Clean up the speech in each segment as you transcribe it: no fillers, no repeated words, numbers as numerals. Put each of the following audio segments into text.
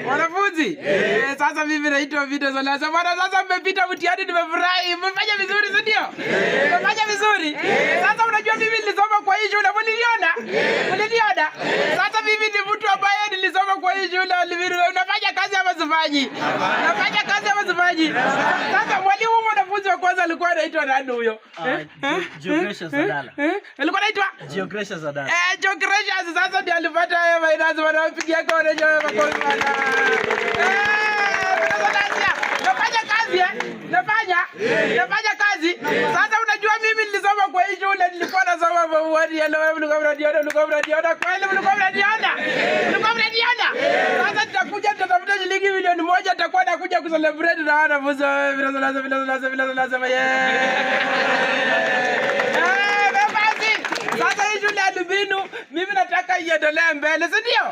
Wanafunzi? Sasa mimi naitwa Vito Solasa. Bwana sasa mmepita mtihani nimefurahi. Mmefanya vizuri si ndio? Mmefanya vizuri. Sasa unajua mimi nilisoma kwa hii shule. Mliniona? Sasa mimi ni mtu ambaye nilisoma kwa hii shule. Unafanya kazi ama sifanyi? Unafanya kazi ama sifanyi? Sasa mwalimu mwanafunzi wa kwanza alikuwa anaitwa nani huyo? Geography Zadala. Alikuwa anaitwa Geography Zadala. Geography sasa ndiye alipata finance wanapigia kwa wale makofi bana. Nafanya kazi nafanya kazi. Sasa unajua mimi nilisoma kwa hii shule nilikuwa nasoma kwa wadi ya leo mlikuwa mnadiona kweli mlikuwa mnadiona. Sasa tutakuja tutatafuta shilingi milioni 1 tutakuwa nakuja kucelebrate na wanafunzi lazima Sasa hii shule ya Lubinu mimi nataka iendelee mbele, si ndio?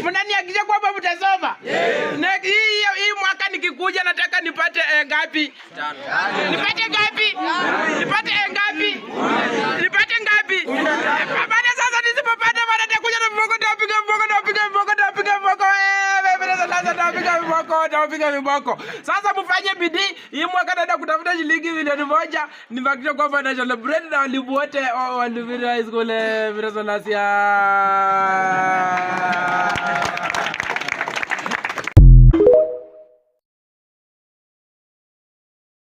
Mnanihakikishia kwamba mtasoma? Hii mwaka nikikuja nataka nipate ngapi? 5. Nipate ngapi? Nipate ngapi? Baada sasa nisipopata baada nitakuja na mboko tapiga mboko. Sasa mfanye bidii. Hii mwaka naenda kutafuta shilingi milioni 1 nibakisha kwa financial bread na walimu wote wa Lubinu High School Vito Solasa.